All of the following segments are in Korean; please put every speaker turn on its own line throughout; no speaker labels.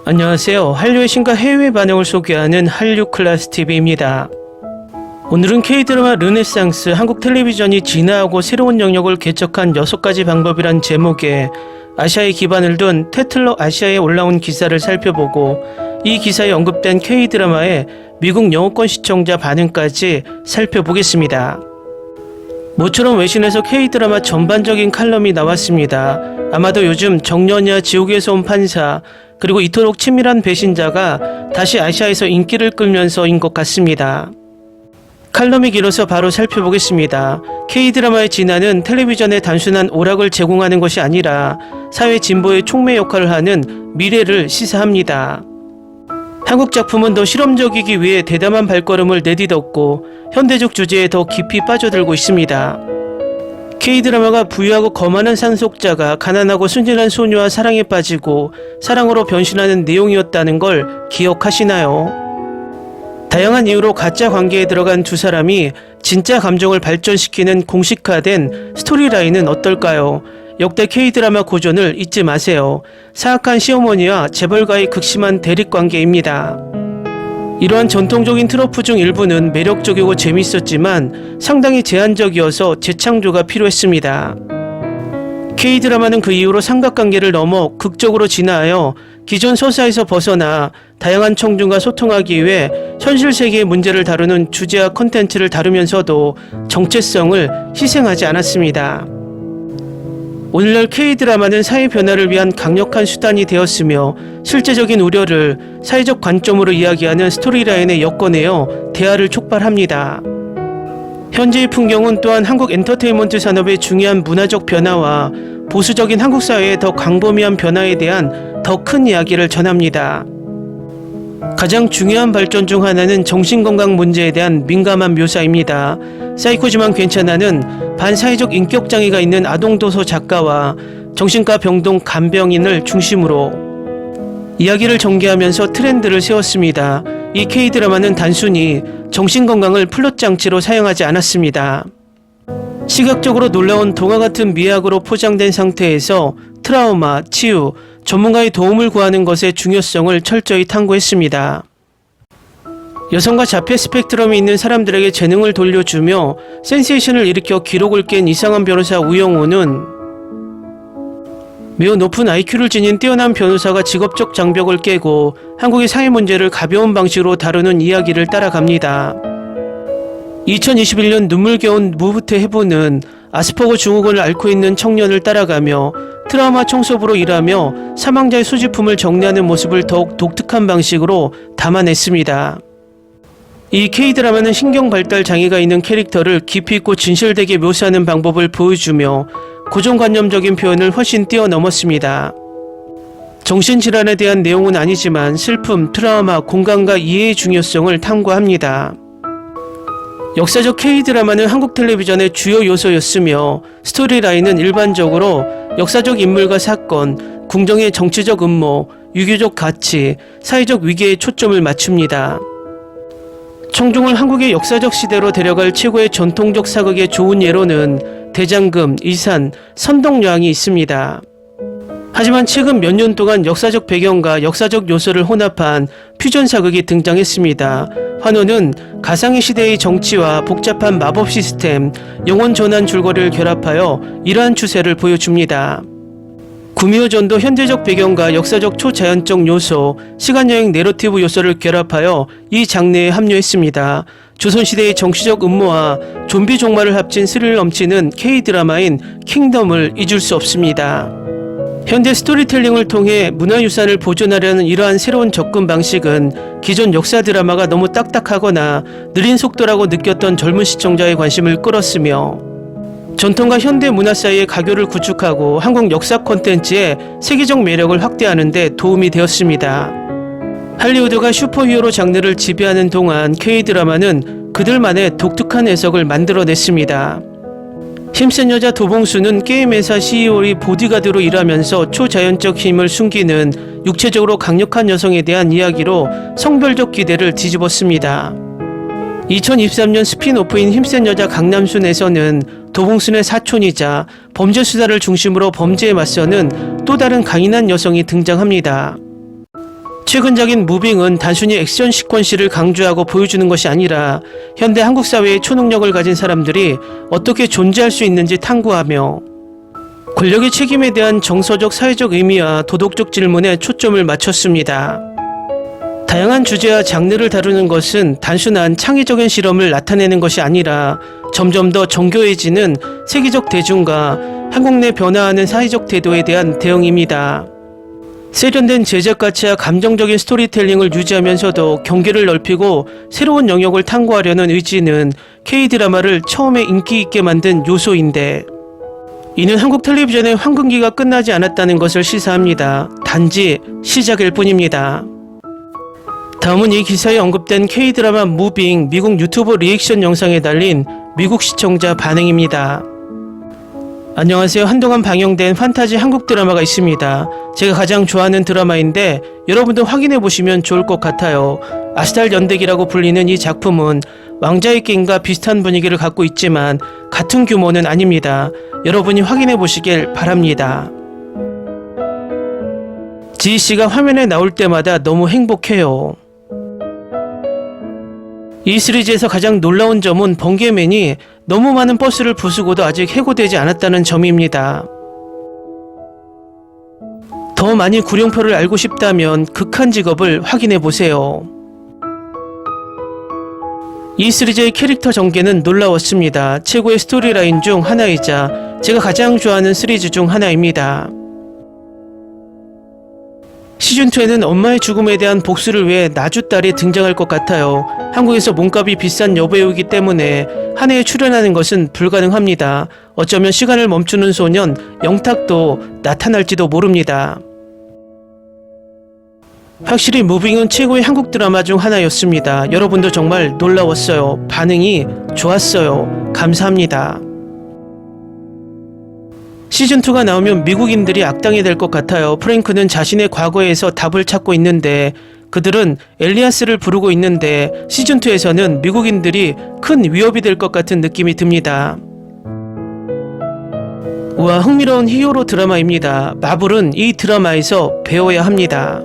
안녕하세요. 한류의 신과 해외 반응을 소개하는 한류클래스TV입니다. 오늘은 K드라마 르네상스 한국 텔레비전이 진화하고 새로운 영역을 개척한 6가지 방법이란 제목의 아시아에 기반을 둔 테틀러 아시아에 올라온 기사를 살펴보고 이 기사에 언급된 K드라마의 미국 영어권 시청자 반응까지 살펴보겠습니다. 모처럼 외신에서 K드라마 전반적인 칼럼이 나왔습니다. 아마도 요즘 정년이야 지옥에서 온 판사 그리고 이토록 치밀한 배신자가 다시 아시아에서 인기를 끌면서인 것 같습니다. 칼럼이 길어서 바로 살펴보겠습니다. K드라마의 진화는 텔레비전의 단순한 오락을 제공하는 것이 아니라 사회 진보의 촉매 역할을 하는 미래를 시사합니다. 한국 작품은 더 실험적이기 위해 대담한 발걸음을 내딛었고 현대적 주제에 더 깊이 빠져들고 있습니다. K드라마가 부유하고 거만한 상속자가 가난하고 순진한 소녀와 사랑에 빠지고 사랑으로 변신하는 내용이었다는 걸 기억하시나요? 다양한 이유로 가짜 관계에 들어간 두 사람이 진짜 감정을 발전시키는 공식화된 스토리라인은 어떨까요? 역대 K드라마 고전을 잊지 마세요. 사악한 시어머니와 재벌가의 극심한 대립관계입니다. 이러한 전통적인 트로프 중 일부는 매력적이고 재밌었지만 상당히 제한적이어서 재창조가 필요했습니다. K드라마는 그 이후로 삼각관계를 넘어 극적으로 진화하여 기존 서사에서 벗어나 다양한 청중과 소통하기 위해 현실 세계의 문제를 다루는 주제와 컨텐츠를 다루면서도 정체성을 희생하지 않았습니다. 오늘날 K드라마는 사회 변화를 위한 강력한 수단이 되었으며 실제적인 우려를 사회적 관점으로 이야기하는 스토리라인에 엮어내어 대화를 촉발합니다. 현재의 풍경은 또한 한국 엔터테인먼트 산업의 중요한 문화적 변화와 보수적인 한국 사회의 더 광범위한 변화에 대한 더 큰 이야기를 전합니다. 가장 중요한 발전 중 하나는 정신건강 문제에 대한 민감한 묘사입니다. 사이코지만 괜찮아는 반사회적 인격장애가 있는 아동도서 작가와 정신과 병동 간병인을 중심으로 이야기를 전개하면서 트렌드를 세웠습니다. 이 K드라마는 단순히 정신건강을 플롯장치로 사용하지 않았습니다. 시각적으로 놀라운 동화 같은 미학으로 포장된 상태에서 트라우마, 치유, 전문가의 도움을 구하는 것의 중요성을 철저히 탐구했습니다. 여성과 자폐 스펙트럼이 있는 사람들에게 재능을 돌려주며 센세이션을 일으켜 기록을 깬 이상한 변호사 우영우는 매우 높은 IQ를 지닌 뛰어난 변호사가 직업적 장벽을 깨고 한국의 사회 문제를 가벼운 방식으로 다루는 이야기를 따라갑니다. 2021년 눈물겨운 무브트 해부는 아스퍼거 증후군을 앓고 있는 청년을 따라가며 트라우마 청소부로 일하며 사망자의 수집품을 정리하는 모습을 더욱 독특한 방식으로 담아냈습니다. 이 K드라마는 신경발달 장애가 있는 캐릭터를 깊이 있고 진실되게 묘사하는 방법을 보여주며 고정관념적인 표현을 훨씬 뛰어넘었습니다. 정신질환에 대한 내용은 아니지만 슬픔, 트라우마, 공감과 이해의 중요성을 탐구합니다. 역사적 K드라마는 한국 텔레비전의 주요 요소였으며 스토리라인은 일반적으로 역사적 인물과 사건, 궁정의 정치적 음모, 유교적 가치, 사회적 위기에 초점을 맞춥니다. 청중을 한국의 역사적 시대로 데려갈 최고의 전통적 사극의 좋은 예로는 대장금, 이산, 선덕여왕이 있습니다. 하지만 최근 몇 년 동안 역사적 배경과 역사적 요소를 혼합한 퓨전 사극이 등장했습니다. 환호는 가상의 시대의 정치와 복잡한 마법 시스템, 영혼 전환 줄거리를 결합하여 이러한 추세를 보여줍니다. 구미호전도 현대적 배경과 역사적 초자연적 요소, 시간여행 내러티브 요소를 결합하여 이 장르에 합류했습니다. 조선시대의 정치적 음모와 좀비 종말을 합친 스릴 넘치는 K드라마인 킹덤을 잊을 수 없습니다. 현대 스토리텔링을 통해 문화유산을 보존하려는 이러한 새로운 접근 방식은 기존 역사 드라마가 너무 딱딱하거나 느린 속도라고 느꼈던 젊은 시청자의 관심을 끌었으며 전통과 현대 문화 사이의 가교를 구축하고 한국 역사 콘텐츠의 세계적 매력을 확대하는 데 도움이 되었습니다. 할리우드가 슈퍼히어로 장르를 지배하는 동안 K드라마는 그들만의 독특한 해석을 만들어냈습니다. 힘센 여자 도봉수는 게임 회사 CEO의 보디가드로 일하면서 초자연적 힘을 숨기는 육체적으로 강력한 여성에 대한 이야기로 성별적 기대를 뒤집었습니다. 2023년 스핀오프인 힘센 여자 강남순에서는 도봉순의 사촌이자 범죄 수사를 중심으로 범죄에 맞서는 또 다른 강인한 여성이 등장합니다. 최근작인 무빙은 단순히 액션 시퀀시를 강조하고 보여주는 것이 아니라 현대 한국 사회의 초능력을 가진 사람들이 어떻게 존재할 수 있는지 탐구하며 권력의 책임에 대한 정서적 사회적 의미와 도덕적 질문에 초점을 맞췄습니다. 다양한 주제와 장르를 다루는 것은 단순한 창의적인 실험을 나타내는 것이 아니라 점점 더 정교해지는 세계적 대중과 한국 내 변화하는 사회적 태도에 대한 대응입니다. 세련된 제작 가치와 감정적인 스토리텔링을 유지하면서도 경계를 넓히고 새로운 영역을 탐구하려는 의지는 K-드라마를 처음에 인기 있게 만든 요소인데, 이는 한국 텔레비전의 황금기가 끝나지 않았다는 것을 시사합니다. 단지 시작일 뿐입니다. 다음은 이 기사에 언급된 K-드라마 무빙 미국 유튜브 리액션 영상에 달린 미국 시청자 반응입니다. 안녕하세요. 한동안 방영된 판타지 한국 드라마가 있습니다. 제가 가장 좋아하는 드라마인데 여러분도 확인해보시면 좋을 것 같아요. 아스달 연대기라고 불리는 이 작품은 왕자의 게임과 비슷한 분위기를 갖고 있지만 같은 규모는 아닙니다. 여러분이 확인해보시길 바랍니다. 지희씨가 화면에 나올 때마다 너무 행복해요. 이 시리즈에서 가장 놀라운 점은 번개맨이 너무 많은 버스를 부수고도 아직 해고되지 않았다는 점입니다. 더 많이 구룡표를 알고 싶다면 극한 직업을 확인해보세요. 이 시리즈의 캐릭터 전개는 놀라웠습니다. 최고의 스토리라인 중 하나이자 제가 가장 좋아하는 시리즈 중 하나입니다. 시즌2에는 엄마의 죽음에 대한 복수를 위해 나주딸이 등장할 것 같아요. 한국에서 몸값이 비싼 여배우이기 때문에 한 해에 출연하는 것은 불가능합니다. 어쩌면 시간을 멈추는 소년 영탁도 나타날지도 모릅니다. 확실히 무빙은 최고의 한국 드라마 중 하나였습니다. 여러분도 정말 놀라웠어요. 반응이 좋았어요. 감사합니다. 시즌2가 나오면 미국인들이 악당이 될 것 같아요. 프랭크는 자신의 과거에서 답을 찾고 있는데 그들은 엘리아스를 부르고 있는데 시즌2에서는 미국인들이 큰 위협이 될 것 같은 느낌이 듭니다. 우와, 흥미로운 히어로 드라마입니다. 마블은 이 드라마에서 배워야 합니다.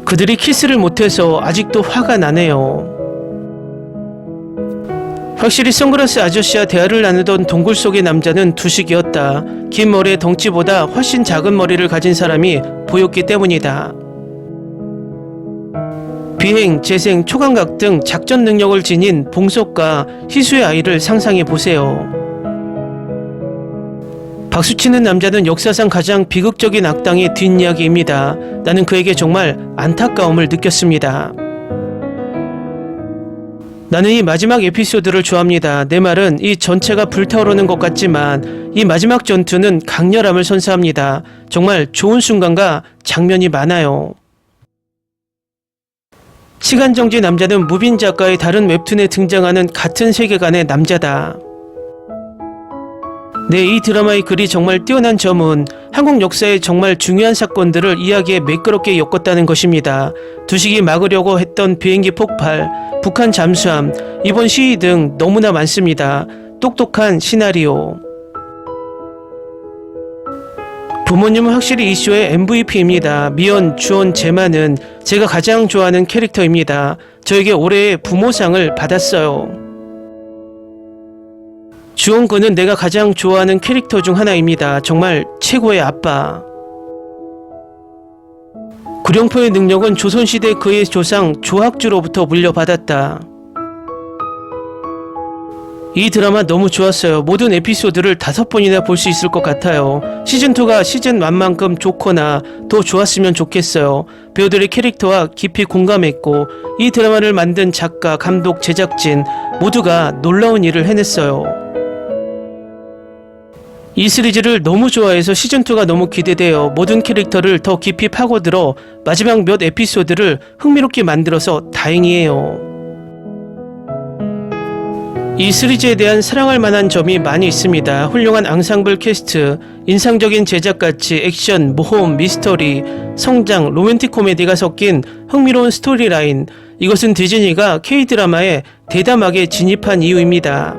그들이 키스를 못해서 아직도 화가 나네요. 확실히 선글라스 아저씨와 대화를 나누던 동굴 속의 남자는 두식이었다. 긴 머리에 덩치보다 훨씬 작은 머리를 가진 사람이 보였기 때문이다. 비행, 재생, 초광각 등 작전 능력을 지닌 봉석과 희수의 아이를 상상해 보세요. 박수치는 남자는 역사상 가장 비극적인 악당의 뒷이야기입니다. 나는 그에게 정말 안타까움을 느꼈습니다. 나는 이 마지막 에피소드를 좋아합니다. 내 말은 이 전체가 불타오르는 것 같지만 이 마지막 전투는 강렬함을 선사합니다. 정말 좋은 순간과 장면이 많아요. 시간정지 남자는 무빈 작가의 다른 웹툰에 등장하는 같은 세계관의 남자다. 네, 이 드라마의 글이 정말 뛰어난 점은 한국 역사의 정말 중요한 사건들을 이야기에 매끄럽게 엮었다는 것입니다. 두식이 막으려고 했던 비행기 폭발, 북한 잠수함, 이번 시위 등 너무나 많습니다. 똑똑한 시나리오. 부모님은 확실히 이 쇼의 MVP입니다. 미연, 주원, 제마는 제가 가장 좋아하는 캐릭터입니다. 저에게 올해의 부모상을 받았어요. 주원군은 내가 가장 좋아하는 캐릭터 중 하나입니다. 정말 최고의 아빠. 구룡포의 능력은 조선시대 그의 조상 조학주로부터 물려받았다. 이 드라마 너무 좋았어요. 모든 에피소드를 5번이나 볼 수 있을 것 같아요. 시즌2가 시즌1만큼 좋거나 더 좋았으면 좋겠어요. 배우들의 캐릭터와 깊이 공감했고 이 드라마를 만든 작가, 감독, 제작진 모두가 놀라운 일을 해냈어요. 이 시리즈를 너무 좋아해서 시즌2가 너무 기대돼요. 모든 캐릭터를 더 깊이 파고들어 마지막 몇 에피소드를 흥미롭게 만들어서 다행이에요. 이 시리즈에 대한 사랑할 만한 점이 많이 있습니다. 훌륭한 앙상블 캐스트, 인상적인 제작가치, 액션, 모험, 미스터리, 성장, 로맨틱 코미디가 섞인 흥미로운 스토리라인. 이것은 디즈니가 K-드라마에 대담하게 진입한 이유입니다.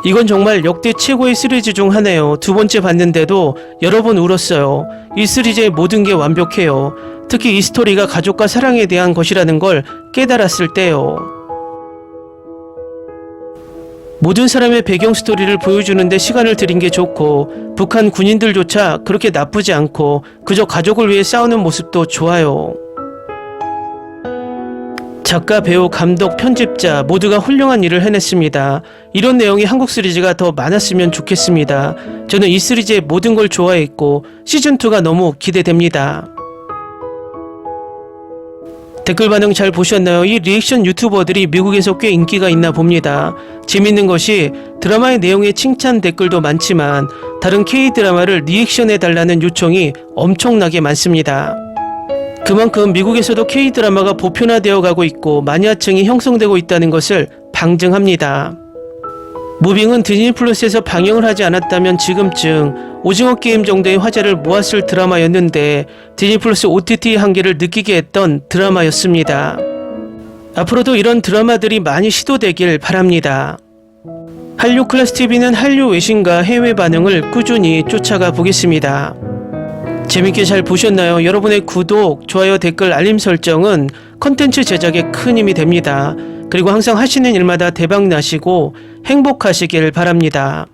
이건 정말 역대 최고의 시리즈 중 하나예요. 두 번째 봤는데도 여러 번 울었어요. 이 시리즈의 모든 게 완벽해요. 특히 이 스토리가 가족과 사랑에 대한 것이라는 걸 깨달았을 때요. 모든 사람의 배경 스토리를 보여주는데 시간을 들인 게 좋고, 북한 군인들조차 그렇게 나쁘지 않고 그저 가족을 위해 싸우는 모습도 좋아요. 작가, 배우, 감독, 편집자 모두가 훌륭한 일을 해냈습니다. 이런 내용이 한국 시리즈가 더 많았으면 좋겠습니다. 저는 이 시리즈의 모든 걸 좋아했고 시즌2가 너무 기대됩니다. 댓글 반응 잘 보셨나요? 이 리액션 유튜버들이 미국에서 꽤 인기가 있나 봅니다. 재밌는 것이 드라마의 내용에 칭찬 댓글도 많지만 다른 K-드라마를 리액션해달라는 요청이 엄청나게 많습니다. 그만큼 미국에서도 K-드라마가 보편화되어 가고 있고 마니아층이 형성되고 있다는 것을 방증합니다. 무빙은 디즈니 플러스에서 방영을 하지 않았다면 지금쯤 오징어 게임 정도의 화제를 모았을 드라마였는데 디즈니 플러스 OTT 한계를 느끼게 했던 드라마였습니다. 앞으로도 이런 드라마들이 많이 시도되길 바랍니다. 한류 클래스 TV는 한류 외신과 해외 반응을 꾸준히 쫓아가 보겠습니다. 재밌게 잘 보셨나요? 여러분의 구독, 좋아요, 댓글, 알림 설정은 컨텐츠 제작에 큰 힘이 됩니다. 그리고 항상 하시는 일마다 대박 나시고 행복하시길 바랍니다.